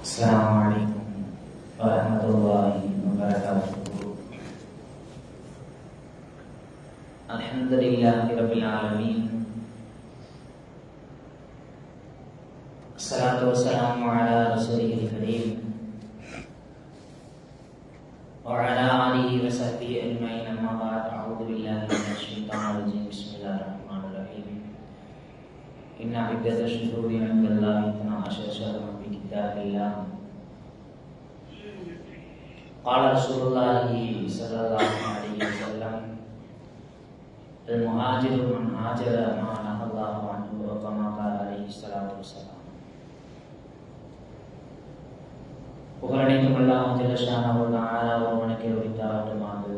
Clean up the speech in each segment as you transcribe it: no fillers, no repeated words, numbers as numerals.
Assalamualaikum warahmatullahi wabarakatuh. Alhamdulillahi rabbil alamin. Assalatu wassalamu ala rasulihil karim wa ala alihi wa sahbihi ajma'in, amma ba'd. A'udzu billahi minasy syaithanir rajim. Bismillahirrahmanirrahim. Inna iddatash shuhuri 'indallahi 12 syahran fi kitabillah. Qala Rasulullah sallallahu alaihi wasallam, al-muhajiru man hajara ma nahallahu anhu wa kama qala alaihi salatu wassalam. புகழனைத்தும் அல்லாஹ் ஜல்ல ஷானஹு வ தஆலா ஒருவனுக்கே உரித்தாகட்டுமாக.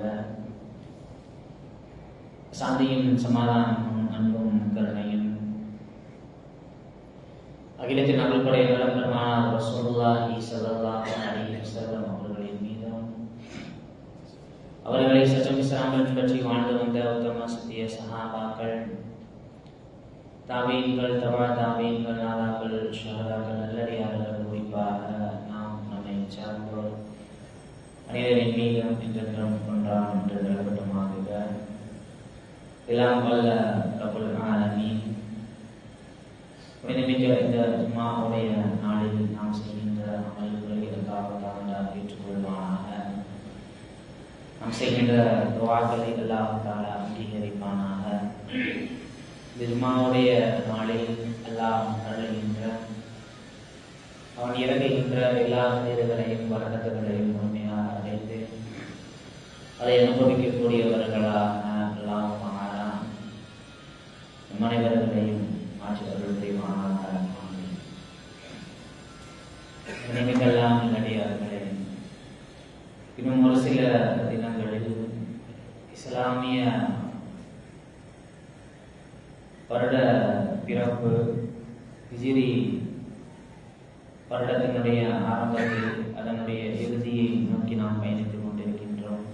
சாந்தியும் சமாதானமும் அன்பும் கருணையும் அகிலத்தின் அருள்படை பெருமானார் ரசூலுல்லாஹி ஸல்லல்லாஹு அலைஹி வஸல்லம் அவர்களின் மீதும், அவர்களை சட்டம் இஸ்லாமை பற்றி வாழ்ந்து வந்த உத்தம சத்திய சஹாபாக்கள், தாபீன்கள், தபா தாபீன்கள், நாதாக்கள், ஷஹதாக்கள், நல்லடியார்கள், குறிப்பாக நாம் நம்மை சார்ந்தோர் அனைவரின் மீதும் என்றென்றும் ஒன்றாம் என்று நிலப்பட்டுமாக. எல்லாம் வல்ல ரப்புல் ஆலமீன் மிக இந்த ஜும்மாவுடைய நாளில் நாம் செய்கின்ற அமல்களை அல்லாஹ் ஏற்றுக்கொள்வானாக. நாம் செய்கின்ற துஆக்களை அல்லாஹ் தஆலா அங்கீகரிப்பானாக. இந்த ஜும்மாவுடைய நாளில் அல்லாஹ் அருளுகின்ற, அவன் இறங்குகின்ற எல்லா நேர்களையும் வரக்கத்துகளையும் முழுமையாக அடைந்து அதை அனுபவிக்கக்கூடியவர்களாக அல்லாஹ் நம் அனைவர்களையும் மாற்றி அருள் புரிவானாக. நினைவுகள்லாம் நல்லடியார்களே, இன்னும் ஒரு சில தினங்களில் இஸ்லாமிய வருட பிறப்பு, ஹிஜ்ரி வருடத்தினுடைய ஆரம்பத்தில் அதனுடைய இறுதியை நோக்கி நாம் பயணித்துக் கொண்டிருக்கின்றோம்.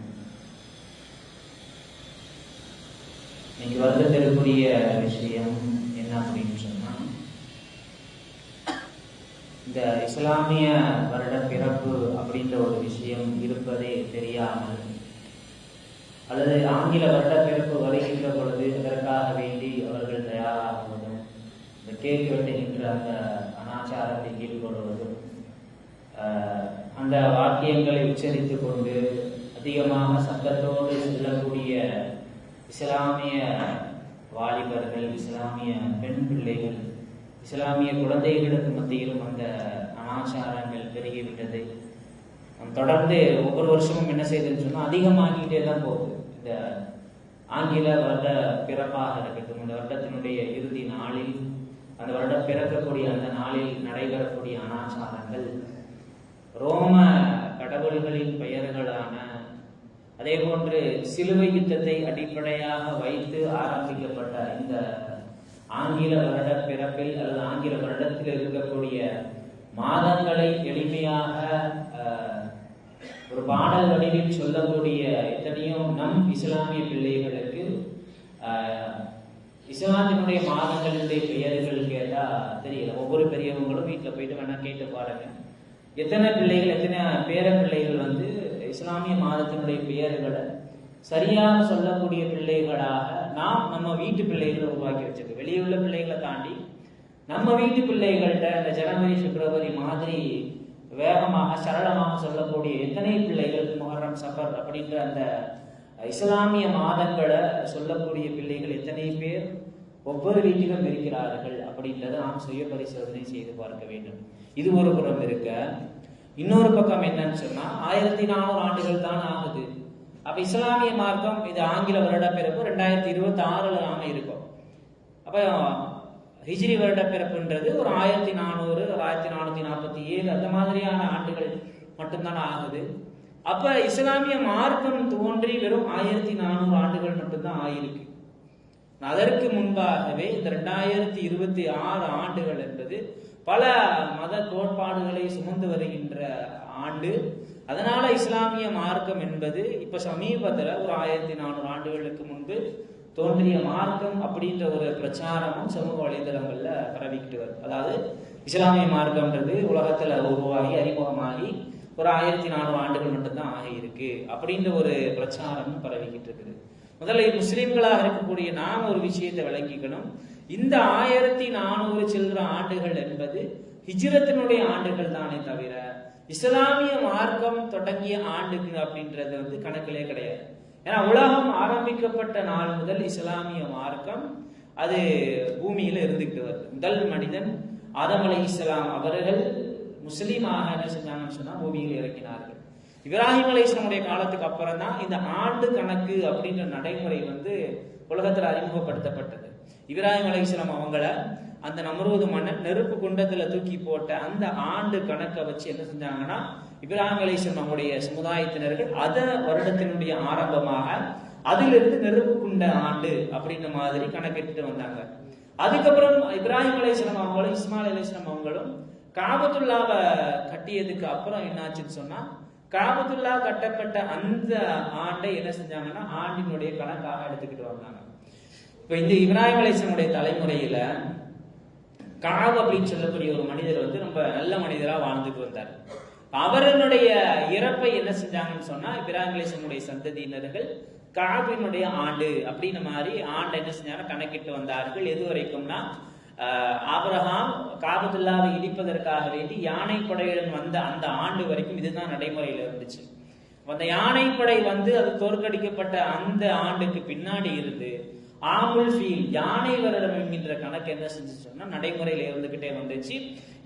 இன்னைக்கு வருடத்திற்குரிய விஷயம் என்ன அப்படின்னு சொன்னா, இந்த இஸ்லாமிய வருட பிறப்பு அப்படின்ற ஒரு விஷயம் இருப்பதே தெரியாமல், அல்லது ஆங்கில வருட பிறப்பு வருகின்ற பொழுது அதற்காக வேண்டி அவர்கள் தயாராகுவதும், இந்த கேக் வெட்டுகின்ற அந்த அனாச்சாரத்தை ஈடுபடுவதும், அந்த வாக்கியங்களை உச்சரித்து கொண்டு அதிகமாக சத்தத்தோடு செல்லக்கூடிய இஸ்லாமிய வாலிபர்கள், இஸ்லாமிய பெண் பிள்ளைகள், இஸ்லாமிய குழந்தைகளுக்கு மத்தியிலும் அந்த அனாச்சாரங்கள் பெருகிவிட்டது. தொடர்ந்து ஒவ்வொரு வருஷமும் என்ன செய்யுதுன்னு சொன்னால் அதிகமாகிட்டே தான் போகுது. இந்த ஆங்கில வருட பிறப்பாக இருக்கட்டும், இந்த வருடத்தினுடைய இறுதி நாளில், அந்த வருடம் பிறக்கக்கூடிய அந்த நாளில் நடைபெறக்கூடிய அனாச்சாரங்கள், ரோம கடவுள்களின் பெயர்களான, அதே போன்று சிலுவை யுத்தத்தை அடிப்படையாக வைத்து ஆரம்பிக்கப்பட்ட இந்த ஆங்கில வருட பிறப்பில் அல்லது ஆங்கில வருடத்தில் இருக்கக்கூடிய மாதங்களை எளிமையாக ஒரு பாடல் வடிவில் சொல்லக்கூடிய எத்தனையோ நம் இஸ்லாமிய பிள்ளைகளுக்கு இஸ்லாமினுடைய மாதங்களுடைய பெயர்கள் கேட்டா தெரியல. ஒவ்வொரு பெரியவங்களும் வீட்டில் போயிட்டு வேணா கேட்டு பாருங்க, எத்தனை பிள்ளைகள், எத்தனை பேர பிள்ளைகள் இஸ்லாமிய மாதத்தினுடைய பெயர்களை சரியாக சொல்லக்கூடிய பிள்ளைகளாக நாம் நம்ம வீட்டு பிள்ளைகளை உருவாக்கி வச்சிருக்கு. வெளியே உள்ள பிள்ளைகளை தாண்டி நம்ம வீட்டு பிள்ளைகள்கிட்ட இந்த ஜனவரி பிப்ரவரி மாதிரி வேகமாக சரளமாக சொல்லக்கூடிய எத்தனை பிள்ளைகள், முஹர்ரம் சஃபர் அப்படின்ற அந்த இஸ்லாமிய மாதங்களை சொல்லக்கூடிய பிள்ளைகள் எத்தனை பேர் ஒவ்வொரு வீட்டிலும் இருக்கிறார்கள் அப்படின்றத நாம் சுய பரிசோதனை செய்து பார்க்க வேண்டும். இது ஒரு புறம் இருக்க, இன்னொரு பக்கம் என்னன்னு சொன்னா 1400 ஆண்டுகள் தான் ஆகுது. அப்ப இஸ்லாமிய மார்க்கம் இது ஆங்கில வருட பிறப்பு 2026 நாம இருக்கோம். அப்ப ஹிஜ்ரி வருட பிறப்புன்றது ஒரு 1400 1447 அந்த மாதிரியான ஆண்டுகள் மட்டும்தான் ஆகுது. அப்ப இஸ்லாமிய மார்க்கம் தோன்றி வெறும் 1400 ஆண்டுகள் மட்டும்தான் ஆயிருக்கு. அதற்கு முன்பாகவே இந்த 2026 ஆண்டுகள் என்பது பல மத கோட்பாடுகளை சுமந்து வருகின்ற ஆண்டு. அதனால இஸ்லாமிய மார்க்கம் என்பது இப்ப சமீபத்துல ஒரு 1400 ஆண்டுகளுக்கு முன்பு தோன்றிய மார்க்கம் அப்படின்ற ஒரு பிரச்சாரமும் சமூக வலைதளங்கள்ல பரவிக்கிட்டு வருது. அதாவது இஸ்லாமிய மார்க்கம்ன்றது உலகத்துல உருவாகி அறிமுகமாகி ஒரு 1400 ஆண்டுகள் மட்டும்தான் ஆகியிருக்கு அப்படின்ற ஒரு பிரச்சாரம் பரவிக்கிட்டு இருக்குது. முதல்ல முஸ்லிம்களாக இருக்கக்கூடிய நாம் ஒரு விஷயத்தை விளங்கிக்கணும். இந்த 1400 சில்லற ஆண்டுகள் என்பது ஹிஜ்ரத்தினுடைய ஆண்டுகள் தானே தவிர இஸ்லாமிய மார்க்கம் தொடங்கிய ஆண்டுக்கு அப்படின்றது வந்து கணக்கிலே கிடையாது. ஏன்னா உலகம் ஆரம்பிக்கப்பட்ட நாள் முதல் இஸ்லாமிய மார்க்கம் அது பூமியில இருந்துகிட்டு வருது. முதல் மனிதன் ஆதம் அலைஹிஸ்ஸலாம் அவர்கள் முஸ்லீமாக என்ன செஞ்சாங்கன்னு சொன்னா பூமியில் இறக்கினார்கள். இப்ராஹிம் அலைஹிஸ்ஸலாமுடைய காலத்துக்கு அப்புறம் தான் இந்த ஆண்டு கணக்கு அப்படின்ற நடைமுறை வந்து உலகத்துல அறிமுகப்படுத்தப்பட்டது. இப்ராஹிம் அலைஹிஸ்ஸலாம் அவங்கள அந்த நம்ரூது மன்னன் நெருப்பு குண்டத்துல தூக்கி போட்ட அந்த ஆண்டு கணக்கை வச்சு என்ன செஞ்சாங்கன்னா இப்ராஹிம் அலைஹிஸ்ஸலாம் அவங்களுடைய சமுதாயத்தினர்கள் அத வருடத்தினுடைய ஆரம்பமாக அதிலிருந்து நெருப்பு குண்ட ஆண்டு அப்படின்ற மாதிரி கணக்கிட்டு வந்தாங்க. அதுக்கப்புறம் இப்ராஹிம் அலைஹிஸ்ஸலாம் அவங்களும் இஸ்மாயில் அலைஹிஸ்ஸலாம் அவங்களும் காபத்துல்லாவை கட்டியதுக்கு அப்புறம் என்னாச்சுன்னு சொன்னா காபத்துல்லா கட்டப்பட்ட அந்த ஆண்டை என்ன செஞ்சாங்கன்னா ஆண்டினுடைய கணக்காக எடுத்துக்கிட்டு வந்தாங்க. இப்ப இந்த இப்ராஹிம் அலைஹிஸ்ஸலாமுடைய தலைமுறையில காப் அப்படின்னு சொல்லக்கூடிய ஒரு மனிதர் வந்து ரொம்ப நல்ல மனிதரா வாழ்ந்துட்டு வந்தார். அவர்களுடைய இறப்பை என்ன செஞ்சாங்கன்னு சொன்னா இப்ராஹிம் அலைஹிஸ்ஸலாமுடைய சந்ததியினர்கள் காபினுடைய ஆண்டு அப்படின்ற மாதிரி ஆண்டை என்ன செஞ்சாங்கன்னா கணக்கிட்டு வந்தார்கள். எது வரைக்கும்னா ஆபிரகாம் காபத்துல்லாவை இடிப்பதற்காக வேண்டி யானைப்படையுடன் வந்த அந்த ஆண்டு வரைக்கும் இதுதான் நடைமுறையில் இருந்துச்சு. அந்த யானைப்படை வந்து அது தோற்கடிக்கப்பட்ட அந்த ஆண்டுக்கு பின்னாடி இருந்து ஆமுல் ஃபீல் யானை வருடம் என்கின்ற கணக்கு என்ன செஞ்சு சொன்னா நடைமுறையில இருந்துகிட்டே வந்துச்சு.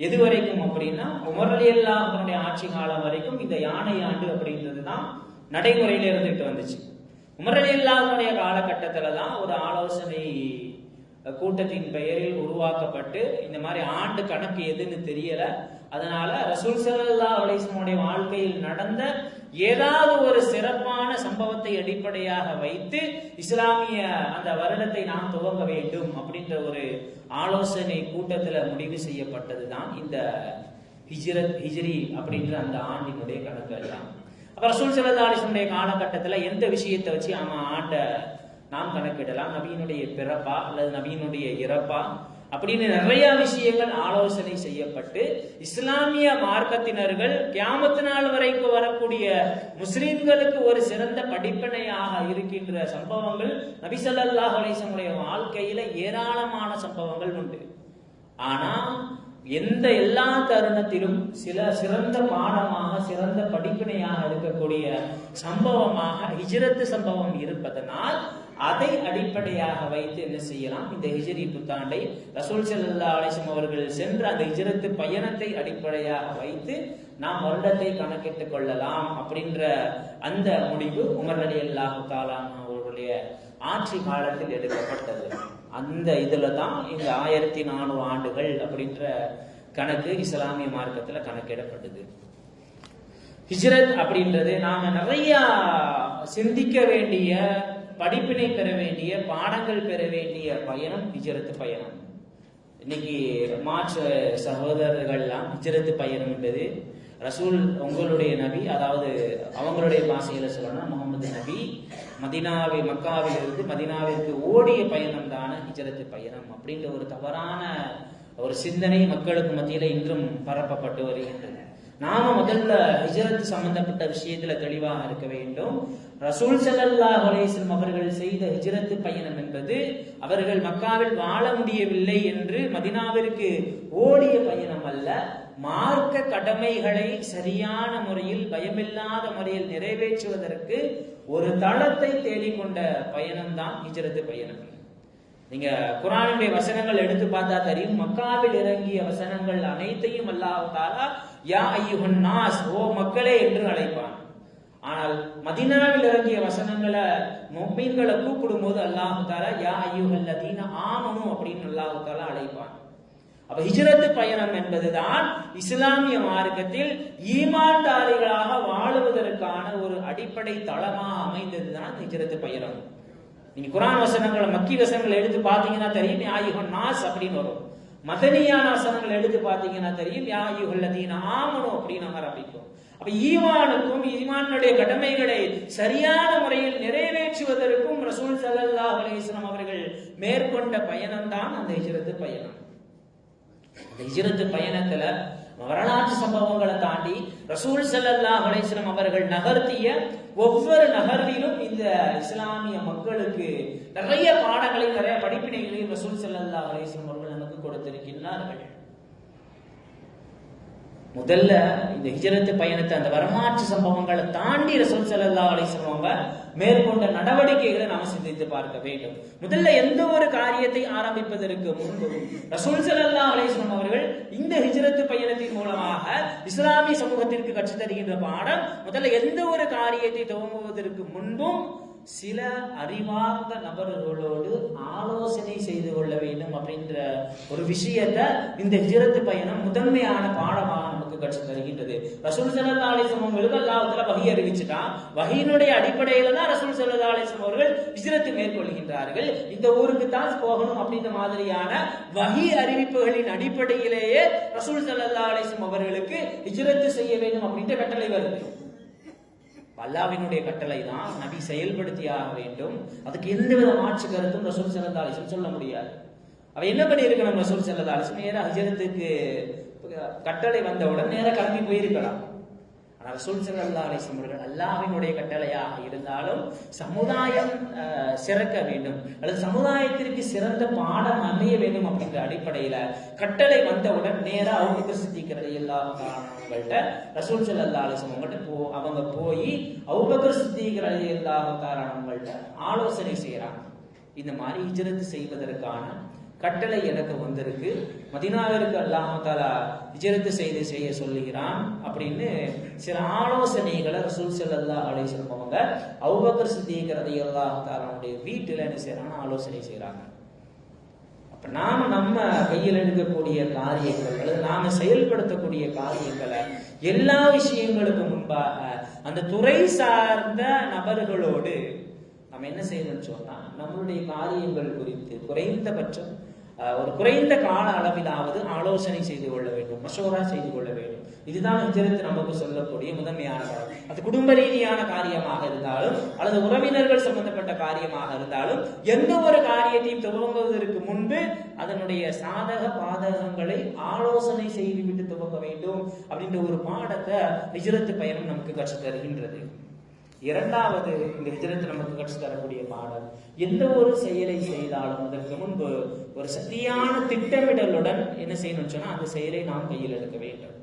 எது வரைக்கும் அப்படின்னா உமர் ரலியல்லாஹு அன்ஹுடைய ஆட்சி காலம் வரைக்கும் இந்த யானை ஆண்டு அப்படின்றது தான் நடைமுறையில இருந்துகிட்டு வந்துச்சு. உமர் ரலியல்லாஹு அன்ஹுடைய காலகட்டத்துல தான் ஒரு ஆலோசனை கூட்டத்தின் பெயரில் உருவாக்கப்பட்டு இந்த மாதிரி ஆண்டு கணக்கு எதுன்னு தெரியல. அதனால ரசூல் ஸல்லல்லாஹு அலைஹி வஸல்லம் வாழ்க்கையில் நடந்த ஏதாவது ஒரு சிறப்பான சம்பவத்தை அடிப்படையாக வைத்து இஸ்லாமிய அந்த வருடத்தை நாம் துவங்க வேண்டும் அப்படின்ற ஒரு ஆலோசனை கூட்டத்துல முடிவு செய்யப்பட்டதுதான் இந்த ஹிஜ்ரி அப்படின்ற அந்த ஆண்டினுடைய கணக்கு தான். அப்ப ரசூல் ஸல்லல்லாஹு அலைஹி வஸல்லம் காலகட்டத்துல எந்த விஷயத்தை வச்சு ஆண்ட நாம் கணக்கிடலாம், நபியினுடைய பிறப்பா அல்லது நபியினுடைய இறப்பா அப்படின்னு நிறைய விஷயங்கள் ஆலோசனை செய்யப்பட்டு இஸ்லாமிய மார்க்கத்தினர்கள் கியாமத் நாள் வரைக்கும் வரக்கூடிய முஸ்லிம்களுக்கு ஒரு சிறந்த படிப்பினையாக இருக்கின்ற சம்பவங்கள் நபி ஸல்லல்லாஹு அலைஹி வஸல்லம் வாழ்க்கையில ஏராளமான சம்பவங்கள் உண்டு. ஆனா எல்லா தருணத்திலும் சில சிறந்த பாடமாக சிறந்த படிப்பினையாக இருக்கக்கூடிய சம்பவமாக ஹிஜ்ரத் சம்பவம் இருப்பதனால் அதை அடிப்படையாக வைத்து என்ன செய்யலாம், இந்த ஹிஜ்ரி புத்தாண்டை ரசூல் ஸல்லல்லாஹு அலைஹி வஸல்லம் அவர்கள் சென்ற அந்த ஹிஜ்ரத் பயணத்தை அடிப்படையாக வைத்து நாம் வருடத்தை கணக்கிட்டுக் கொள்ளலாம் அப்படின்ற அந்த முடிவு உமர் ரலியல்லாஹு தஆலா அவர்களுடைய ஆட்சி காலத்தில் எடுக்கப்பட்டது. அந்த இதுல தான் இந்த 1400 ஆண்டுகள் அப்படின்ற கணக்கு இஸ்லாமிய மார்க்கத்துல கணக்கிடப்பட்டது. ஹிஜ்ரத் அப்படின்றது நாம நிறைய சிந்திக்க வேண்டிய, படிப்பினை பெற வேண்டிய, பாடங்கள் பெற வேண்டிய பயணம் ஹிஜ்ரத் பயணம். இன்னைக்கு மாற்று சகோதரர்கள்லாம் ஹிஜ்ரத் பயணம் என்பது ரசூல் உங்களுடைய நபி, அதாவது அவங்களுடைய பாஷையில சொல்லணும் முகமது நபி மக்காவில் இருந்து மதினாவிற்கு ஓடிய பயணம் தான ஹிஜ்ரத் பயணம் அப்படின்ற ஒரு தவறான ஒரு சிந்தனை மக்களுக்கு மத்தியில இன்றும் பரப்பப்பட்டு வருகின்றது. நாம முதல்ல ஹிஜ்ரத் சம்பந்தப்பட்ட விஷயத்துல தெளிவாக இருக்க வேண்டும். ரசூல் ஸல்லல்லாஹு அலைஹி வஸல்லம் அவர்கள் செய்த ஹிஜ்ரத் பயணம் என்பது அவர்கள் மக்காவில் வாழ முடியவில்லை என்று மதினாவிற்கு ஓடிய பயணம் அல்ல, மார்க்க கடமைகளை சரியான முறையில் பயமில்லாத முறையில் நிறைவேற்றுவதற்கு ஒரு தளத்தை தேடிக்கொண்ட பயணம் தான் ஹிஜ்ரத் பயணம். நீங்க குர்ஆனுடைய வசனங்கள் எடுத்து பார்த்தா தெரியும், மக்காவில் இறங்கிய வசனங்கள் அனைத்தையும் அல்லாஹ் தஆலா யா அய்யுஹன் நாஸ், ஓ மக்களே என்று அழைப்பான். ஆனால் மதீனாவில் இறங்கிய வசனங்களை முஃமின்களை கூப்பிடும் போது அல்லாஹ் தஆலா யா அய்யுஹல் லதீன ஆமனு அப்படின்னு அல்லாஹ் தஆலா அழைப்பான். அப்ப ஹிஜ்ரத் பயணம் என்பதுதான் இஸ்லாமிய மார்க்கத்தில் ஈமான்தாரிகளாக வாழுவதற்கான ஒரு அடிப்படை தளமாக அமைந்ததுதான் ஹிஜ்ரத் பயணம். நீங்க குர்ஆன் வசனங்களை மக்கி வசனங்களை எடுத்து பாத்தீங்கன்னா தெரியும் யா அய்யுஹன் நாஸ் அப்படின்னு வரும். மதனியான வசனங்களை எடுத்து பாத்தீங்கன்னா தெரியும் யா அய்யுஹல் லதீன ஆமனு அப்படின்னு ஆரம்பிக்கும். அப்ப ஈமானுக்கும் ஈமானுடைய கடமைகளை சரியான முறையில் நிறைவேற்றுவதற்கும் ரசூல் ஸல்லல்லாஹு அலைஹி வஸல்லம் அவர்கள் மேற்கொண்ட பயணம் தான் அந்த ஹிஜ்ரத் பயணம். அந்த ஹிஜ்ரத் பயணத்துல வரலாற்று சம்பவங்களை தாண்டி ரசூல் ஸல்லல்லாஹு அலைஹி வஸல்லம் அவர்கள் நகர்த்திய ஒவ்வொரு நகர்விலும் இந்த இஸ்லாமிய மக்களுக்கு நிறைய பாடங்களையும் நிறைய படிப்பினைகளையும் ரசூல் ஸல்லல்லாஹு அலைஹி வஸல்லம் அவர்கள் நமக்கு கொடுத்திருக்கிறார்கள். முதல்ல இந்த ஹிஜ்ரத் பயணத்தை அந்த வரலாற்று சம்பவங்களை தாண்டி ரசூல் ஸல்லல்லாஹு அலைஹி வஸல்லம் அவங்க மேற்கொண்ட நடவடிக்கைகளை நாம சிந்தித்து பார்க்க வேண்டும். முதல்ல எந்த ஒரு காரியத்தை ஆரம்பிப்பதற்கு முன்பு ரசூல் ஸல்லல்லாஹு அலைஹி வஸல்லம் அவர்கள் இந்த ஹிஜ்ரத் பயணத்தின் மூலமாக இஸ்லாமிய சமூகத்திற்கு கற்றுத் தருகின்ற பாடம், முதல்ல எந்த ஒரு காரியத்தை துவங்குவதற்கு முன்பும் சில அறிவார்ந்த நபர்களோடு ஆலோசனை செய்து கொள்ள வேண்டும் அப்படின்ற ஒரு விஷயத்தை இந்த ஹிஜ்ரத் பயணம் முதன்மையான பாடமாக நமக்கு கற்றுத் தருகின்றது. ரசூல் ஸல்லல்லாஹு அலைஹி வஸல்லம் அவர்கள் அல்லாஹ் தஆலா வஹி அறிவிச்சிட்டான். வஹியினுடைய அடிப்படையில தான் ரசூல் ஸல்லல்லாஹு அலைஹி வஸல்லம் அவர்கள் ஹிஜ்ரத் மேற்கொள்கின்றார்கள். இந்த ஊருக்கு தான் போகணும் அப்படின்ற மாதிரியான வஹி அறிவிப்புகளின் அடிப்படையிலேயே ரசூல் ஸல்லல்லாஹு அலைஹி வஸல்லம் அவர்களுக்கு ஹிஜ்ரத் செய்ய வேண்டும் அப்படின்ற கட்டளை வருது. அல்லாஹ்வினுடைய கட்டளை தான், நபி செயல்படுத்தியாக வேண்டும். அதுக்கு எந்தவித மாற்று கருத்தும் ரசூல் ஸல்லல்லாஹு அலைஹி வஸல்லம் சொல்ல முடியாது. அவ என்ன பண்ணி இருக்கணும்? ரசூல் ஸல்லல்லாஹு அலைஹி வஸல்லம் நேரா ஹிஜ்ரத்துக்கு கட்டளை வந்தவுடன் நேரா கிளம்பி போயிருக்கலாம். ஆனால் ரசூல் ஸல்லல்லாஹு அலைஹி வஸல்லம் அவர்கள் அல்லாஹ்வினுடைய கட்டளையாக இருந்தாலும் சமுதாயம் சிறக்க வேண்டும் அல்லது சமுதாயத்திற்கு சிறந்த பாடம் அமைய வேண்டும் அப்படின்ற அடிப்படையில கட்டளை வந்தவுடன் நேரா அவங்க சித்திக்கிற எல்லாவங்கள்ட்ட ரசூல் ஸல்லல்லாஹு அலைஹி வஸல்லம் அவங்கள்ட்ட அவங்க போய் அபூபக்கர் சித்திக் ரலியல்லாஹு தஆலா அவங்கள்ட்ட ஆலோசனை செய்யறாங்க. இந்த மாதிரி ஹிஜ்ரத் செய்வதற்கான கட்டளை எனக்கு வந்திருக்கு, மதீனாவிற்கு அல்லாஹ் தஆலா ஹிஜ்ரத் செய்ய சொல்லுகிறான் அப்படின்னு சில ஆலோசனைகளை ரசூல் ஸல்லல்லாஹு அலைஹி வஸல்லம் அவங்க அபூபக்கர் சித்திக் ரலியல்லாஹு தஆலாவுடைய வீட்டில் என்ன செய்யறாங்க? ஆலோசனை செய்யறாங்க. அப்ப நம்ம கையில் எடுக்கக்கூடிய காரியங்கள் அல்லது நாம செயல்படுத்தக்கூடிய காரியங்களை எல்லா விஷயங்களுக்கு முன்பாக அந்த துறை சார்ந்த நபர்களோடு நம்ம என்ன செய்யணும்னு சொன்னா, நம்மளுடைய காரியங்கள் குறித்து குறைந்தபட்சம் ஒரு குறைந்த கால அளவிலாவது ஆலோசனை செய்து கொள்ள வேண்டும், மஷோரா செய்து கொள்ள வேண்டும். இதுதான் ஹிஜ்ரத் நமக்கு சொல்லக்கூடிய முதன்மையான காரியம். அது குடும்ப ரீதியான காரியமாக இருந்தாலும் அல்லது உறவினர்கள் சம்பந்தப்பட்ட காரியமாக இருந்தாலும் எந்த ஒரு காரியத்தையும் துவங்குவதற்கு முன்பு அதனுடைய சாதக பாதகங்களை ஆலோசனை செய்துவிட்டு துவங்க வேண்டும் அப்படின்ற ஒரு பாடத்தை ஹிஜ்ரத் பயணம் நமக்கு கற்றுத் தருகின்றது. இரண்டாவது, இந்த ஹிஜ்ரத் நமக்கு கற்றுத் தரக்கூடிய பாடம், எந்த ஒரு செயலை செய்தாலும் அதற்கு முன்பு ஒரு சரியான திட்டமிடலுடன் என்ன செய்யணும்னு சொன்னா அந்த செயலை நாம் கையில் எடுக்க வேண்டும்.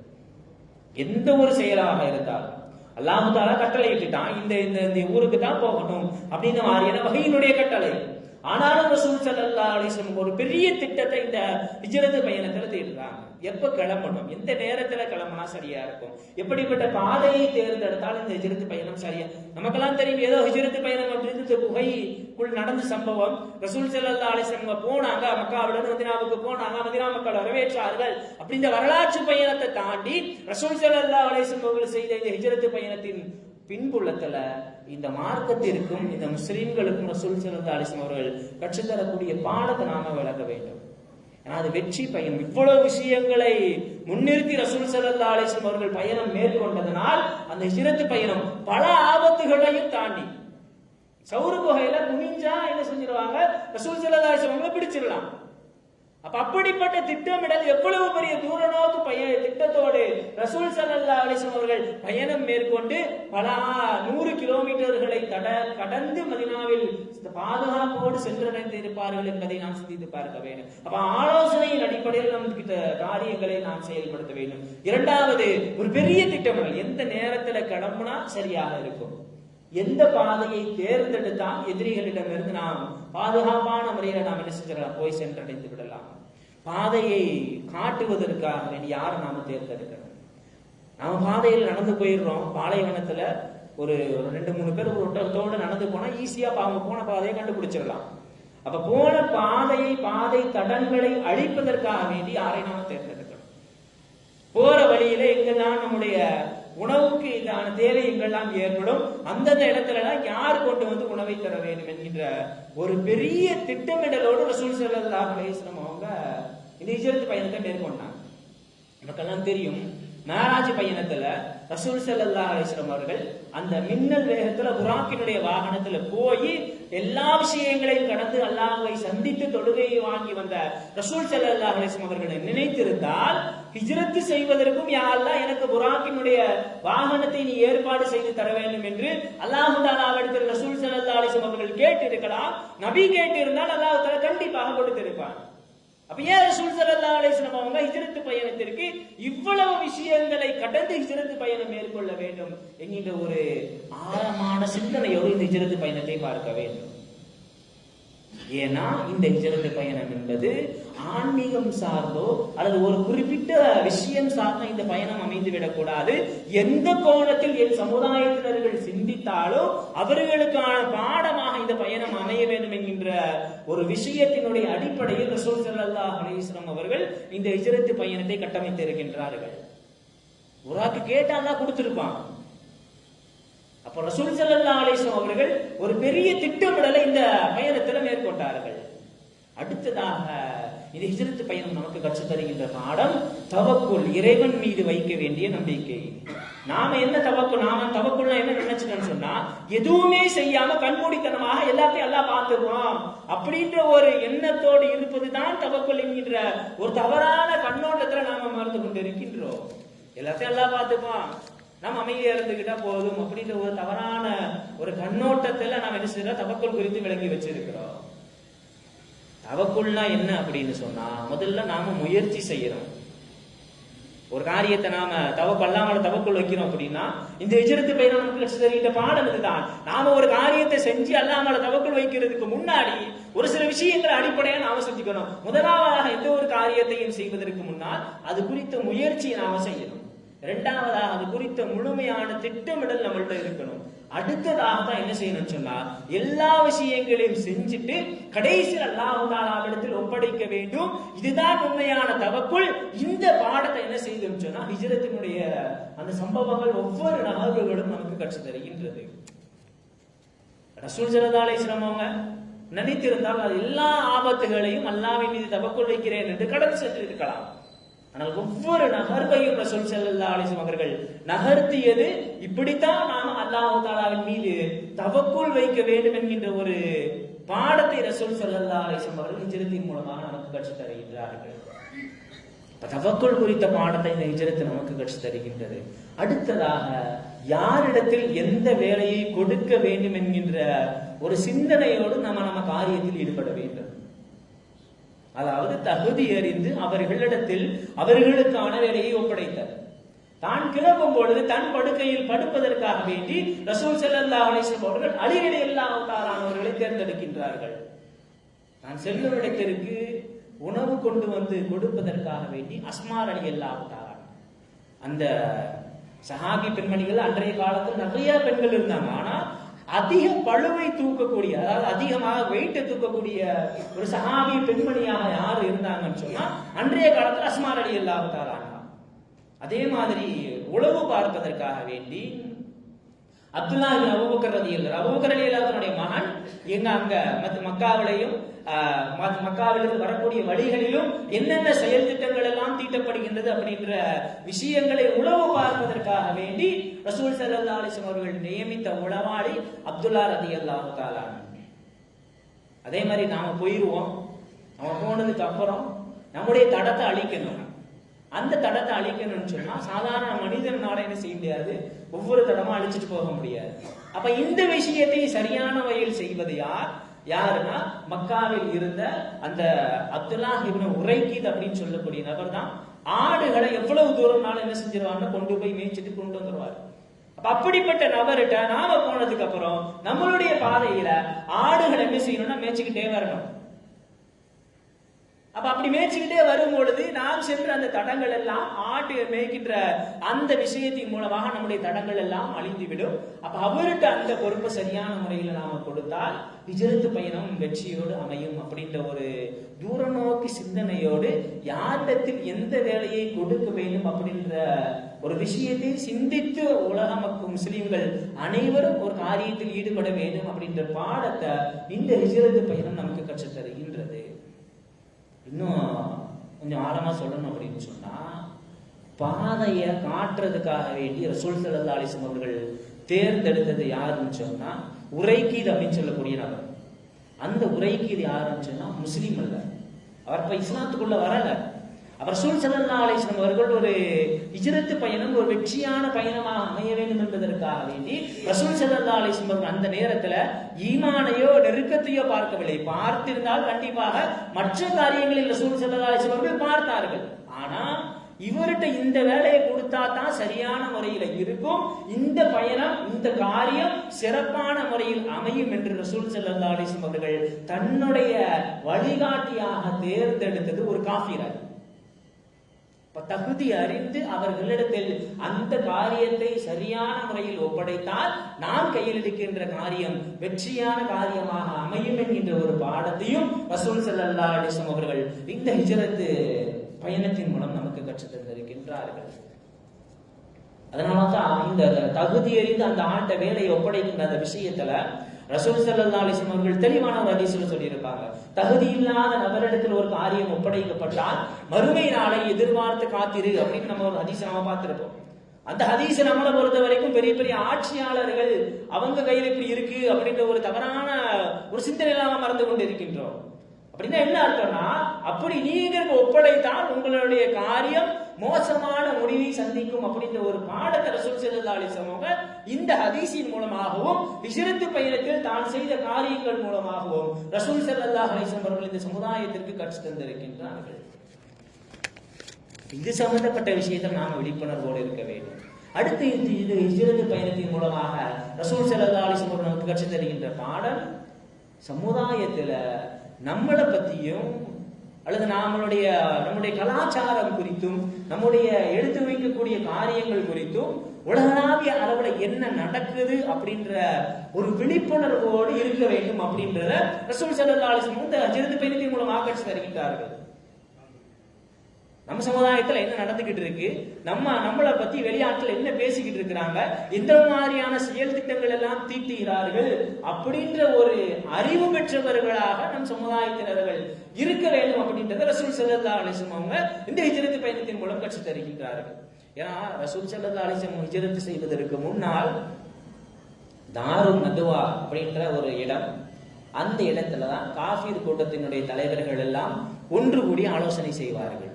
எந்த ஒரு செயலாக இருந்தாலும் அல்லாஹ் தஆலா கட்டளை இட்டுட்டான், இந்த ஊருக்கு தான் போகணும் அப்படின்னு மாதிரியான வகையினுடைய கட்டளை. ஆனாலும் ரசூல் ஸல்லல்லாஹு அலைஹி வஸல்லம் ஒரு பெரிய திட்டத்தை இந்த ஹிஜ்ரத் பயணத்துல தீர்றாங்க. எப்ப கிளம்பணும், எந்த நேரத்துல கிளம்பினா சரியா இருக்கும், எப்படிப்பட்ட பாதையை தேர்ந்தெடுத்தால் இந்த ஹிஜ்ரத் பயணம் சரியா. நமக்கெல்லாம் தெரியும், ஏதோ ஹிஜ்ரத் பயணம் அப்படின்னு குகைக்குள் நடந்த சம்பவம். ரசூல் ஸல்லல்லாஹு அலைஹி வஸல்லம் போனாங்க, மக்காவிலிருந்து மதீனாவுக்கு போனாங்க, மதீனா மக்கள் வரவேற்றார்கள். அப்படி இந்த வரலாற்று பயணத்தை தாண்டி ரசூல் ஸல்லல்லாஹு அலைஹி வஸல்லம் அவர்கள் செய்த இந்த ஹிஜ்ரத் பயணத்தின் பின்புலத்துல இந்த மார்க்கத்திற்கும் இந்த முஸ்லிம்களுக்கும் ரசூல் ஸல்லல்லாஹு அலைஹி வஸல்லம் அவர்கள் கற்றுத்தரக்கூடிய பாடத்தை நாம விளக்க வேண்டும். அது வெற்றி பயணம். இவ்வளவு விஷயங்களை முன்னிறுத்தி ரசூல் ஸல்லல்லாஹு அலைஹி வஸல்லம் அவர்கள் பயணம் மேற்கொண்டதனால் அந்த ஹிஜ்ரத் பயணம் பல ஆபத்துகளையும் தாண்டி சௌரு குகையில குனிஞ்சா என்ன செஞ்சிருவாங்க? ரசூல் ஸல்லல்லாஹு அலைஹி வஸல்லம் பிடிச்சிடலாம். அப்ப அப்படிப்பட்ட திட்டமிடல் எவ்வளவு பெரிய தூர நோக்கு திட்டத்தோடு ரசூல் ஸல்லல்லாஹு அலைஹி வஸல்லம் அவர்கள் பயணம் மேற்கொண்டு பல 100 கிலோமீட்டர்களை கடந்து மதீனாவில் பாதுகாப்போடு சென்றடைந்து இருப்பார்கள் என்பதை நாம் சிந்தித்து பார்க்க வேண்டும். அப்ப ஆலோசனையின் அடிப்படையில் நமக்கு காரியங்களை நாம் செயல்படுத்த வேண்டும். இரண்டாவது, ஒரு பெரிய திட்டமிடல். எந்த நேரத்துல கிளம்புனா சரியாக இருக்கும், எந்த பாதையை தேர்ந்தெடுத்தால் எதிரிகளிடமிருந்து நாம் பாதுகாப்பான முறையில நாம் என்ன செஞ்சிடலாம், போய் சென்றடைந்து விடலாம். பாதையை காட்டுவதற்காக வேண்டி யாரை நாம தேர்ந்தெடுக்கணும்? நாம பாதையில் நடந்து போயிடுறோம், பாலைவனத்துல ஒரு 2-3 பேர் ஒரு ஒட்டகத்தோடு நடந்து போனா ஈஸியா அவங்க போன பாதையை கண்டுபிடிச்சிடலாம். அப்ப போன பாதை தடங்களை அழிப்பதற்காக வேண்டி யாரை நாம தேர்ந்தெடுக்கணும்? போற வழியில எங்கெல்லாம் நம்முடைய உணவுக்கு இதான தேவை எங்கெல்லாம் ஏற்படும் அந்தந்த இடத்துல யார் கொண்டு வந்து உணவை தர வேண்டும் என்கின்ற ஒரு பெரிய திட்டமிடலோடு ரசூல் ஸல்லல்லாஹு அலைஹி வஸல்லம் அவங்க இந்த ஹிஜ்ரத் பயணத்தை மேற்கொண்டாங்க. நமக்கெல்லாம் தெரியும், மேராஜ் பயணத்துல ரசூல் ஸல்லல்லாஹு அலைஹி வஸல்லம் அவர்கள் அந்த மின்னல் வேகத்துல புராக்கினுடைய வாகனத்துல போய் எல்லா விஷயங்களையும் கடந்து அல்லாஹ்வை சந்தித்து தொழுகையை வாங்கி வந்த ரசூல் ஸல்லல்லாஹு அலைஹி வஸல்லம் அவர்கள் நினைத்திருந்தால் ஹிஜ்ரத் செய்வதற்கும் யா அல்லாஹ் எனக்கு புராக்கினுடைய வாகனத்தை நீ ஏற்பாடு செய்து தர வேண்டும் என்று அல்லாஹ் தஆலாவிடத்தில் ரசூல் ஸல்லல்லாஹு அலைஹி வஸல்லம் அவர்கள் கேட்டிருக்கலாம். நபி கேட்டிருந்தால் அல்லாஹ் தஆலா கண்டிப்பாக கொடுத்திருப்பான். அப்ப ஏன் ரசூல் ஸல்லல்லாஹு அலைஹி வஸல்லம் அவங்க ஹிஜ்ரத் பயணத்திற்கு இவ்வளவு விஷயங்களை கடந்து ஹிஜ்ரத் பயணம் மேற்கொள்ள வேண்டும் என்கின்ற ஒரு ஆழமான சிந்தனையோடு இந்த ஹிஜ்ரத் பயணத்தை பார்க்க வேண்டும். ஏன்னா இந்த ஹிஜ்ரத் பயணம் என்பது ஆன்மீகம் சார்ந்தோ அல்லது ஒரு குறிப்பிட்ட விஷயம் சார்ந்த இந்த பயணம் அமைந்து விடக்கூடாது. எந்த கோணத்தில் என் சமுதாயத்தினர்கள் சிந்தித்தாலோ அவர்களுக்கான பாடமாக இந்த பயணம் அமைய வேண்டும் என்கின்ற ஒரு விஷயத்தினுடைய அடிப்படையில் ரசூல் ஸல்லல்லாஹு அலைஹி வஸல்லம் அவர்கள் இந்த ஹிஜ்ரத் பயணத்தை கட்டமைத்து இருக்கின்றார்கள். புராக்கு கேட்டால் தான் கொடுத்திருப்பான். அப்ப ரசூல் ஸல்லல்லாஹு அலைஹி வஸல்லம் அவர்கள் ஒரு பெரிய திட்டமிடலை இந்த பயணத்தில் மேற்கொண்டார்கள். அடுத்ததாக இந்த ஹிஜ்ரத் பயணம் நமக்கு கற்றுத் தருகின்ற பாடம் தவக்குல், இறைவன் மீது வைக்க வேண்டிய நம்பிக்கை. நாம என்ன தவக்குல்னா என்ன நினைச்சுக்கன்னு சொன்னா, எதுவுமே செய்யாம கண்மூடித்தனமாக எல்லாத்தையும் அல்லாஹ் பார்த்துக்குவான் அப்படின்ற ஒரு எண்ணத்தோடு இருப்பதுதான் தவக்குல் என்கின்ற ஒரு தவறான கண்ணோட்டத்துல நாம மறந்து கொண்டு இருக்கின்றோம். எல்லாத்தையும் அல்லாஹ் பார்த்துக்குவான், நாம் அமைதியா இருந்துகிட்டா போதும் அப்படின்ற ஒரு தவறான ஒரு கண்ணோட்டத்துல நாம் என்ன செய்யறோம், தவக்குல் குறித்து விளங்கி வச்சிருக்கிறோம். தவக்குல்னா என்ன அப்படின்னு சொன்னா, முதல்ல நாம முயற்சி செய்யறோம். ஒரு காரியத்தை நாம அல்லாஹ்வுல தவக்குல் வைக்கிறோம் அப்படின்னா, இந்த ஹிஜ்ரத் பயணம் நமக்கு கற்றுத் தருகின்ற பாடம் இதுதான். நாம ஒரு காரியத்தை செஞ்சு அல்லாஹ்வுல தவக்குல் வைக்கிறதுக்கு முன்னாடி ஒரு சில விஷயங்களை அடிப்படையா நாம செஞ்சுக்கணும். முதலாவதாக எந்த ஒரு காரியத்தையும் செய்வதற்கு முன்னால் அது குறித்த முயற்சியை நாம செய்யணும். இரண்டாவதாக அது குறித்த முழுமையான திட்டமிடல் நம்மள்ட்ட இருக்கணும். அடுத்ததாக தான் என்ன செய்யணும்னு சொன்னா, எல்லா விஷயங்களையும் செஞ்சுட்டு கடைசியில் அல்லாஹ் தஆலாவிடத்தில் ஒப்படைக்க வேண்டும். இதுதான் உண்மையான தவக்குல். இந்த பாடத்தை என்ன செய்யணும்னு சொன்னா, ஹிஜ்ரத்தினுடைய அந்த சம்பவங்கள் ஒவ்வொரு நகர்வுகளும் நமக்கு கற்றுத் தருகின்றது. ரசூல் ஸல்லல்லாஹு அலைஹி வஸல்லம் அவங்க நினைத்திருந்தால் அது எல்லா ஆபத்துகளையும் அல்லாஹ்வின் மீது தவக்குல் வைக்கிறேன் என்று கடந்து சென்று இருக்கலாம். ஆனால் ஒவ்வொரு நகர்வையும் ரசூல் ஸல்லல்லாஹு அலைஹி வஸல்லம் அவர்கள் நகர்த்தியது இப்படித்தான் நாம அல்லாஹ் தஆலாவின் மீது தவக்குல் வைக்க வேண்டும் என்கின்ற ஒரு பாடத்தை ரசூல் ஸல்லல்லாஹு அலைஹி வஸல்லம் அவர்கள் ஹிஜ்ரத்தின் மூலமாக நமக்கு கற்றுத் தருகின்றார்கள். தவக்குல் குறித்த பாடத்தை இந்த ஹிஜ்ரத் நமக்கு கற்றுத் தருகின்றது. அடுத்ததாக யாரிடத்தில் எந்த வேலையை கொடுக்க வேண்டும் என்கின்ற ஒரு சிந்தனையோடு நம்ம காரியத்தில் ஈடுபட வேண்டும். அதாவது தகுதி அறிந்து அவர்களிடத்தில் அவர்களுக்கான வேலையை ஒப்படைத்தார். தான் கிளம்பும் பொழுது தன் படுக்கையில் படுப்பதற்காக வேண்டி ரசூல் ஸல்லல்லாஹு அலைஹி வஸல்லம் அவர்கள் அலி ரலியல்லாஹு தஆலா அவர்களை தேர்ந்தெடுக்கின்றார்கள். நான் செல்லும் இடத்திற்கு உணவு கொண்டு வந்து கொடுப்பதற்காக வேண்டி அஸ்மா ரலியல்லாஹு தஆலா, அந்த சஹாபி பெண்மணிகள் அன்றைய காலத்தில் நிறைய பெண்கள் இருந்தாங்க. ஆனா அதிக பழுவை தூக்கக்கூடிய, அதாவது அதிகமாக வெயிட்டை தூக்கக்கூடிய ஒரு சஹாபி பெண்மணியாக யார் இருந்தாங்கன்னு சொன்னா அன்றைய காலத்தில் அஸ்மா ரலியல்லாஹு தஆலா. அதே மாதிரி உளவு பார்ப்பதற்காக வேண்டி அப்துல்லா இப்னு அபூபக்கர் ரலியல்லாஹு மகன் எங்க அங்க மக்காவிலையும் மக்காவிலிருந்து வரக்கூடிய வழிகளிலும் என்னென்ன செயல் திட்டங்கள் எல்லாம் தீட்டப்படுகின்றது அப்படின்ற விஷயங்களை உளவு பார்ப்பதற்காக வேண்டி ரசூல் ஸல்லல்லாஹு அலைஹி வஸல்லம் அவர்கள் நியமித்த உளவாளி அப்துல்லா ரலியல்லாஹு தஆலா. அதே மாதிரி நாம போயிருவோம், நம்ம போனதுக்கு அப்புறம் நம்முடைய தடத்தை அழிக்கணும். அந்த தடத்தை அழிக்கணும்னு சொன்னா சாதாரண மனிதனால என்ன செய்ய முடியாது, ஒவ்வொரு தடமும் அழிச்சிட்டு போக முடியாது. அப்ப இந்த விஷயத்தை சரியான வகையில் செய்வது யாருன்னா மக்காவில் இருந்த அந்த அப்துல்லா இப்னு உரைகித் அப்படின்னு சொல்லக்கூடிய நபர் தான். ஆடுகளை எவ்வளவு தூரம்னாலும் என்ன செஞ்சிருவாங்கன்னா கொண்டு போய் மேய்ச்சிட்டு கொண்டு வந்துருவார். அப்படிப்பட்ட நபர்கிட்ட நாம போனதுக்கு அப்புறம் நம்மளுடைய பாதையில ஆடுகள் என்ன செய்யணும்னா மேய்ச்சிக்கிட்டே வரணும். அப்ப அப்படி மேய்ச்சிக்கிட்டே வரும் பொழுது நாம் சென்ற அந்த தடங்கள் எல்லாம் ஆட்டு மேய்க்கின்ற அந்த விஷயத்தின் மூலமாக நம்முடைய தடங்கள் எல்லாம் அழிந்துவிடும். அப்ப அவர்கிட்ட அந்த பொறுப்பை சரியான முறையில் நாம கொடுத்தால் ஹிஜ்ரத் பயணம் வெற்றியோடு அமையும் அப்படின்ற ஒரு தூர நோக்கி சிந்தனையோடு யாரிடத்தில் எந்த வேலையை கொடுக்க வேண்டும் அப்படின்ற ஒரு விஷயத்தை சிந்தித்து உலக மக்கள் முஸ்லிம்கள் அனைவரும் ஒரு காரியத்தில் ஈடுபட வேண்டும் அப்படின்ற பாடத்தை இந்த ஹிஜ்ரத் பயணம் நமக்கு கற்றுத் தருகின்றது. இன்னும் கொஞ்சம் ஆழமா சொல்லணும் அப்படின்னு சொன்னா, பாதையை காட்டுறதுக்காக வேண்டி ரசூல் ஸல்லல்லாஹு அலைஹி வஸல்லம் அவர்கள் தேர்ந்தெடுத்தது யாருன்னு சொன்னா உரைக்கீத் அப்படின்னு சொல்லக்கூடிய நபர். அந்த உரைக்கீத் யாருன்னு சொன்னா முஸ்லீம் அல்ல, அவர் இப்ப இஸ்லாத்துக்குள்ள வரல. அவர் ரசூல் ஸல்லல்லாஹு அலைஹி வஸல்லம் அவர்கள் ஒரு ஹிஜ்ரத் பயணம் ஒரு வெற்றியான பயணமாக அமைய வேண்டும் என்பதற்காக வேண்டி ரசூல் ஸல்லல்லாஹு அலைஹி வஸல்லம் அவர்கள் அந்த நேரத்துல ஈமானையோ நெருக்கத்தையோ பார்க்கவில்லை. பார்த்திருந்தால் கண்டிப்பாக மற்ற காரியங்களில் ரசூல் ஸல்லல்லாஹு அலைஹி வஸல்லம் அவர்கள் பார்த்தார்கள். ஆனா இவர்கிட்ட இந்த வேலையை கொடுத்தா தான் சரியான முறையில இருக்கும், இந்த பயணம் இந்த காரியம் சிறப்பான முறையில் அமையும் என்று ரசூல் ஸல்லல்லாஹு அலைஹி வஸல்லம் அவர்கள் தன்னுடைய வழிகாட்டியாக தேர்ந்தெடுத்தது ஒரு காஃபிரர். தகுதி அறிந்து அவர்களிடத்தில் அந்த காரியத்தை சரியான முறையில் ஒப்படைத்தால் நாம் கையில் எடுக்கின்ற காரியம் வெற்றியான காரியமாக அமையும் என்கின்ற ஒரு பாடத்தையும் ரசூல் ஸல்லல்லாஹு அலைஹி வஸல்லம் அவர்கள் இந்த ஹிஜ்ரத் பயணத்தின் மூலம் நமக்கு கற்றுத் தந்திருக்கின்றார்கள். அதனாலதான் இந்த தகுதி அறிந்து அந்த ஆண்ட வேலையை ஒப்படைக்கின்ற அந்த விஷயத்துல ரசூல் ஸல்லல்லாஹு அலைஹி வஸல்லம் அவர்கள் தெளிவான ஒரு ஹதீஸ்ல சொல்லியிருப்பாங்க, தகுதி இல்லாத நபரிடத்தில் ஒரு காரியம் ஒப்படைக்கப்பட்டால் மறுமை நாளை எதிர்பார்த்து காத்திரு அப்படின்னு நம்ம ஒரு ஹதீஸ் நாம பார்த்திருப்போம். அந்த ஹதீஸ் நம்மளை பொறுத்த வரைக்கும் பெரிய பெரிய ஆட்சியாளர்கள் அவங்க கையில் இப்படி இருக்கு அப்படின்ற ஒரு தவறான ஒரு சிந்தனை இல்லாம மறந்து கொண்டு இருக்கின்றோம். அப்படின்னா என்ன அர்த்தம்னா, அப்படி நீங்க ஒப்படைத்தால் உங்களுடைய காரியம் மோசமான முடிவை சந்திக்கும் அப்படின்ற ஒரு பாடத்தை ரசூல் ஸல்லல்லாஹு அலைஹி வஸல்லம் இந்த ஹதீஸின் மூலமாகவும் ஹிஜ்ரத் பயணத்தில் தான் செய்த காரியங்கள் மூலமாகவும் ரசூல் ஸல்லல்லாஹு அலைஹி வஸல்லம் அவர்கள் இந்த சமுதாயத்திற்கு கற்றுத் தந்திருக்கின்றார்கள். இது சம்பந்தப்பட்ட விஷயத்தில் நாம் விழிப்புணர்வோடு இருக்க வேண்டும். அடுத்து இது ஹிஜ்ரத் பயணத்தின் மூலமாக ரசூல் ஸல்லல்லாஹு அலைஹி வஸல்லம் நமக்கு கற்றுத் தருகின்ற பாடம், சமுதாயத்துல நம்மளை பத்தியும் அல்லது நம்முடைய கலாச்சாரம் குறித்தும் நம்முடைய எடுத்து வைக்கக்கூடிய காரியங்கள் குறித்தும் உலகளாவிய அளவுல என்ன நடக்குது அப்படின்ற ஒரு விழிப்புணர்வோடு இருக்க வேண்டும் அப்படின்றத ரசூல் ஸல்லல்லாஹு அலைஹி வஸல்லம் இந்த ஹிஜ்ரத் பயணத்தின் மூலமாக கற்றுத் தருகின்றார்கள். நம்ம சமுதாயத்துல என்ன நடந்துகிட்டு இருக்கு, நம்மளை பத்தி வெளிநாட்டுல என்ன பேசிக்கிட்டு இருக்கிறாங்க, எந்த மாதிரியான செயல் திட்டங்கள் எல்லாம் தீட்டுகிறார்கள் அப்படின்ற ஒரு அறிவு பெற்றவர்களாக நம் சமுதாயத்தினர்கள் இருக்க வேண்டும் அப்படின்றத ரசூல் ஸல்லல்லாஹு அலைஹி வஸல்லம் அவங்க இந்த ஹிஜ்ரத் பயணத்தின் மூலம் கற்றுத் தருகின்றார்கள். ஏன்னா ரசூல் ஸல்லல்லாஹு அலைஹி வஸல்லம் ஹிஜ்ரத் செய்வதற்கு முன்னால் தாருன் நதுவா அப்படின்ற ஒரு இடம், அந்த இடத்துலதான் காஃபிர் கூட்டத்தினுடைய தலைவர்கள் எல்லாம் ஒன்று கூடி ஆலோசனை செய்வார்கள்.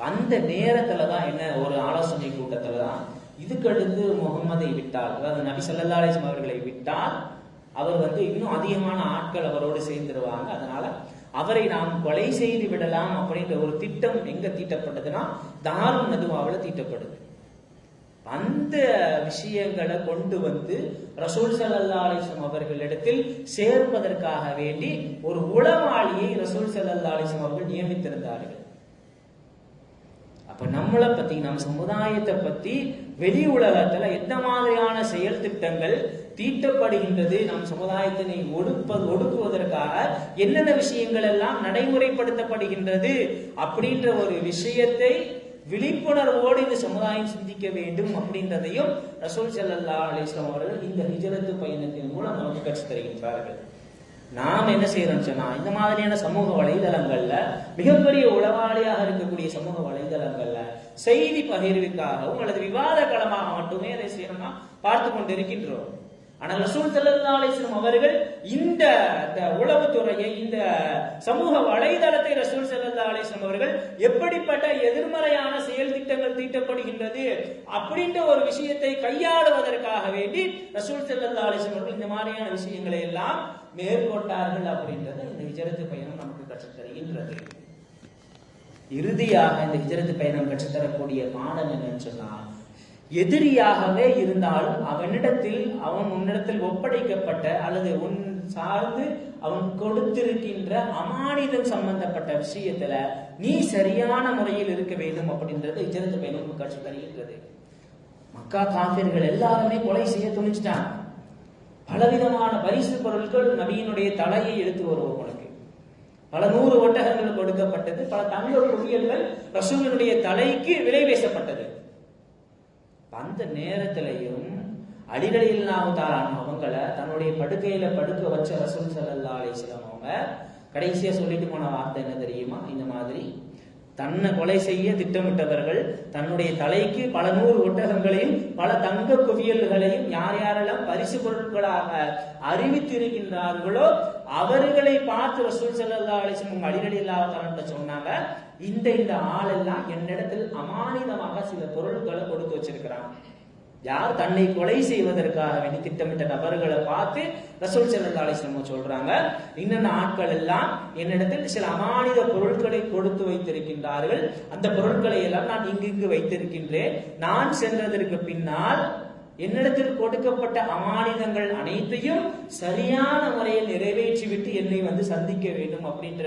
அந்த நேரத்துலதான் என்ன ஒரு ஆலோசனை கூட்டத்துலதான் இதுக்கடுத்து முகம்மதை விட்டால், அதாவது நபி ஸல்லல்லாஹு அலைஹி வஸல்லம் அவர்களை விட்டால் அவர் இன்னும் அதிகமான ஆட்கள் அவரோடு சேர்ந்துருவாங்க, அதனால அவரை நாம் கொலை செய்து விடலாம் அப்படின்ற ஒரு திட்டம் எங்க தீட்டப்பட்டதுன்னா தாருன் நதுவாவில் தீட்டப்படுது. அந்த விஷயங்களை கொண்டு ரசூல் ஸல்லல்லாஹு அலைஹி வஸல்லம் அவர்களிடத்தில் சேர்ப்பதற்காக வேண்டி ஒரு உளவாளியை ரசூல் ஸல்லல்லாஹு அலைஹி வஸல்லம் அவர்கள் நியமித்திருந்தார்கள். அப்ப நம்மளை பத்தி நம் சமுதாயத்தை பத்தி வெளி உலகத்துல எந்த மாதிரியான செயல் திட்டங்கள் தீட்டப்படுகின்றது, நம் சமுதாயத்தினை ஒடுக்குவதற்காக என்னென்ன விஷயங்கள் எல்லாம் நடைமுறைப்படுத்தப்படுகின்றது அப்படின்ற ஒரு விஷயத்தை விழிப்புணர்வோடு இந்த சமுதாயம் சிந்திக்க வேண்டும் அப்படின்றதையும் ரசூல் ஸல்லல்லாஹு அலைஹி வஸல்லம் அவர்கள் இந்த ஹிஜ்ரத் பயணத்தின் மூலம் நமக்கு கற்றுத் தருகின்றார்கள். நாம் என்ன செய்யறோம்னு சொன்னா, இந்த மாதிரியான சமூக வலைதளங்கள்ல மிகப்பெரிய உளவாளியாக இருக்கக்கூடிய சமூக வலைதளங்கள்ல செய்தி பகிர்வுக்காகவும் அல்லது விவாத களமாக மட்டுமே அதை செய்யணும்னா பார்த்து கொண்டிருக்கின்றோம். ஆனால் ரசூல் ஸல்லல்லாஹு அலைஹி வஸல்லம் அவர்கள் இந்த உளவுத்துறையை, இந்த சமூக வலைதளத்தை ரசூல் ஸல்லல்லாஹு அலைஹி வஸல்லம் அவர்கள் எப்படிப்பட்ட எதிர்மறையான செயல் திட்டங்கள் தீட்டப்படுகின்றது அப்படின்ற ஒரு விஷயத்தை கையாளுவதற்காக வேண்டி ரசூல் ஸல்லல்லாஹு அலைஹி வஸல்லம் அவர்கள் இந்த மாதிரியான விஷயங்களை எல்லாம் மேற்கொண்டார்கள் அப்படின்றத இந்த ஹிஜ்ரத் பயணம் நமக்கு கற்றுத் தருகின்றது. இறுதியாக இந்த ஹிஜ்ரத் பயணம் கற்றுத்தரக்கூடிய பாடம் என்னன்னு சொன்னா, எதிரியாகவே இருந்தாலும் அவன் உன்னிடத்தில் ஒப்படைக்கப்பட்ட அல்லது உன் சார்ந்து அவன் கொடுத்திருக்கின்ற அமானிதம் சம்பந்தப்பட்ட விஷயத்துல நீ சரியான முறையில் இருக்க வேண்டும் அப்படின்றது ஹிஜ்ரத் பயணம் கற்றுத் தருகின்றது. மக்கா காஃபிர்கள் எல்லாருமே கொலை செய்ய துணிச்சிட்டாங்க. பலவிதமான பரிசு பொருட்கள், நபியினுடைய தலையை எடுத்து வருவவர்களுக்கு பல 100 ஒட்டகங்கள் கொடுக்கப்பட்டது, பல தங்க குவியல்கள் ரசூலுடைய தலைக்கு விலை பேசப்பட்டது. அந்த நேரத்திலையும் அலி ரலியல்லாஹு தஆலா அவங்கள தன்னுடைய படுக்கையில படுக்க வச்ச ரசூல் ஸல்லல்லாஹு அலைஹி வஸல்லம் அவங்க கடைசியா சொல்லிட்டு போன வார்த்தை என்ன தெரியுமா? இந்த மாதிரி தன்னை கொலை செய்ய திட்டமிட்டவர்கள் தன்னுடைய தலைக்கு பல 100 ஒட்டகங்களையும் பல தங்க குவியல்களையும் யார் யாரெல்லாம் பரிசு பொருட்களாக அறிவித்திருக்கின்றார்களோ அவர்களை பார்த்து ரசூல் ஸல்லல்லாஹு அலைஹி வஸல்லம் அலி ரலியல்லாஹு தஆலா சொன்னாங்க, இந்த ஆளெல்லாம் என்னிடத்தில் அமானிதமாக சில பொருட்களை கொடுத்து வச்சிருக்கிறாங்க. யார் தன்னை கொலை செய்வதற்காக வேண்டி திட்டமிட்ட நபர்களை பார்த்து ரசூல் ஸல்லல்லாஹு அலைஹி வஸல்லம் சொல்றாங்க, இன்னென்ன ஆட்கள் எல்லாம் என்னிடத்தில் சில அமானித பொருட்களை கொடுத்து வைத்திருக்கின்றார்கள். அந்த பொருட்களை எல்லாம் நான் இங்கு வைத்திருக்கின்றேன். நான் சென்றதற்கு பின்னால் என்னிடத்தில் கொடுக்கப்பட்ட அமானிதங்கள் அனைத்தையும் சரியான முறையில் நிறைவேற்றிவிட்டு என்னை சந்திக்க வேண்டும் அப்படின்ற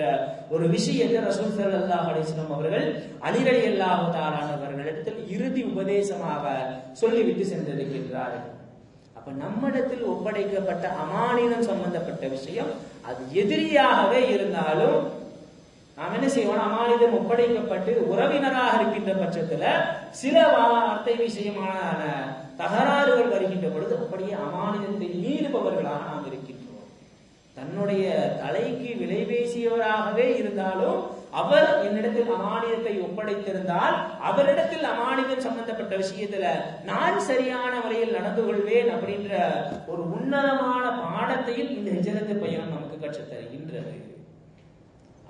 ஒரு விஷயத்தை ரசூல் ஸல்லல்லாஹு அலைஹி வஸல்லம் அவர்கள் அலி ரலியல்லாஹு தஆலா அவர்களிடத்தில் இறுதி உபதேசமாக சொல்லிவிட்டு சென்றிருக்கின்றார்கள். அப்ப நம்மிடத்தில் ஒப்படைக்கப்பட்ட அமானிதம் சம்பந்தப்பட்ட விஷயம் அது எதிரியாகவே இருந்தாலும் நாம் என்ன செய்வோம், அமானிதம் ஒப்படைக்கப்பட்டு உறவினராக இருக்கின்ற பட்சத்துல சில வார்த்தை விஷயமான தகராறுகள் வருகின்ற பொழுது அப்படியே அமானிதத்தை மீறுபவர்களாக நாம் இருக்கின்றோம். தன்னுடைய தலைக்கு விலை பேசியவராகவே இருந்தாலும் அவர் என்னிடத்தில் அமானிதத்தை ஒப்படைத்திருந்தால் அவரிடத்தில் அமானிதம் சம்பந்தப்பட்ட விஷயத்துல நான் சரியான முறையில் நடந்து கொள்வேன் அப்படின்ற ஒரு உன்னதமான பாடத்தையும் இந்த ஹிஜ்ரத் பயணம் நமக்கு கற்றுத் தருகின்றது.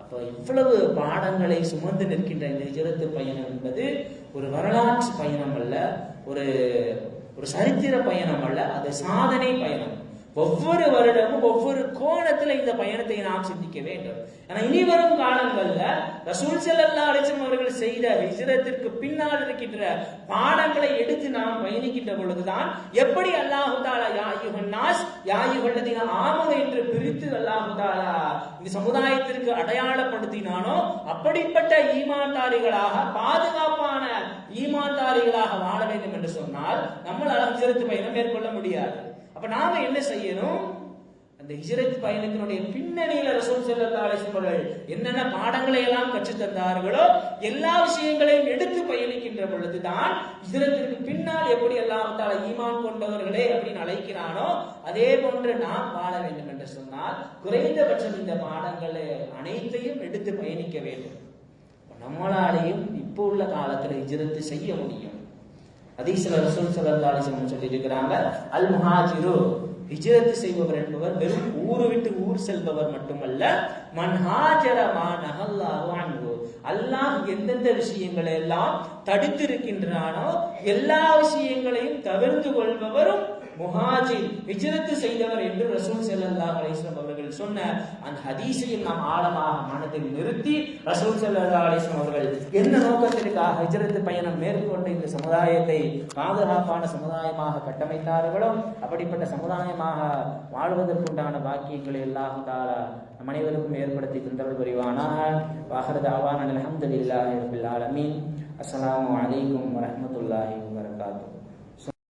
அப்ப இவ்வளவு பாடங்களை சுமந்து நிற்கின்ற இந்த ஹிஜ்ரத் பயணம் என்பது ஒரு வரலாற்று பயணம் அல்ல, ஒரு சரித்திர பயணம் அல்ல, அது சாதனை பயணம். ஒவ்வொரு வருடமும் ஒவ்வொரு கோணத்துல இந்த பயணத்தை நாம் சிந்திக்க வேண்டும். ஆனா இனி வரும் காலங்கள்ல ரசூல் ஸல்லல்லாஹு அலைஹி வஸல்லம் அவர்கள் செய்த ஹிஜ்ரத்திற்கு பின்னால் இருக்கின்ற பாடங்களை எடுத்து நாம் பயணிக்கின்ற பொழுதுதான் எப்படி அல்லாஹ் தஆலா யா அய்யுஹன் நாஸ் யா அய்யுஹல்லதீன ஆமனு என்று பிரித்து அல்லாஹ் தஆலா இந்த சமுதாயத்திற்கு அடையாளப்படுத்தினானோ அப்படிப்பட்ட ஈமான்தாரிகளாக பாதுகாப்பான ஈமான்தாரிகளாக வாழ வேண்டும் என்று சொன்னால் நம்மளால் ஹிஜ்ரத் பயணம் மேற்கொள்ள முடியாது. அப்ப நாம என்ன செய்யணும், அந்த ஹிஜ்ரத் பயணத்தினுடைய பின்னணியில ரசூல் ஸல்லல்லாஹு அலைஹி வஸல்லம் அவர்கள் என்னென்ன பாடங்களை எல்லாம் கற்றுத் தந்தார்களோ எல்லா விஷயங்களையும் எடுத்து பயணிக்கின்ற பொழுதுதான் ஹிஜ்ரத்திற்கு பின்னால் எப்படி அல்லாஹ் தஆலா ஈமான் கொண்டவர்களே அப்படின்னு அழைக்கிறானோ அதே போன்று நாம் வாழ வேண்டும் என்று சொன்னால் குறைந்தபட்சம் இந்த பாடங்களை அனைத்தையும் எடுத்து பயணிக்க வேண்டும். நம்மளாலையும் இப்போ உள்ள காலத்துல ஹிஜ்ரத் செய்ய முடியும். ஹதீஸ்ல ரசூல் ஸல்லல்லாஹு அலைஹி வஸல்லம் சொல்லி இருக்கிறாங்க, அல் முஹாஜிரு ஹிஜ்ரத் செய்பவர் என்பவர் வெறும் ஊரு விட்டு ஊர் செல்பவர் மட்டுமல்ல, மன் ஹாஜர மா நஹல்லாஹு அன்ஹு அல்லாஹ் எந்தெந்த விஷயங்களை எல்லாம் தடுத்திருக்கின்றானோ எல்லா விஷயங்களையும் தவிர்த்து கொள்பவரும் முஹாஜிர் ஹிஜ்ரத் செய்தவர் என்று ரசூல் ஸல்லல்லாஹு அலைஹி வஸல்லம் அவர்கள் சொன்ன அந்த ஹதீஸையும் நாம் ஆழமாக மனதில் நிறுத்தி ரசூல் ஸல்லல்லாஹு அலைஹி வஸல்லம் அவர்கள் என்ன நோக்கத்திற்காக ஹிஜ்ரத் பயணம் மேற்கொண்டு இந்த சமுதாயத்தை பாதுகாப்பான சமுதாயமாக கட்டமைத்தார்களோ அப்படிப்பட்ட சமுதாயமாக வாழ்வதற்குண்டான பாக்கியங்களை அல்லாஹ் தஆலா நம் அனைவருக்கும் ஏற்படுத்தி தந்தருள் புரிவானாக. வாஹிரு தஅவானா அல்ஹம்துலில்லாஹி ரப்பில் ஆலமீன். அஸ்ஸலாமு அலைக்கும் வரஹ்மத்துல்லாஹி வபரகாத்துஹு.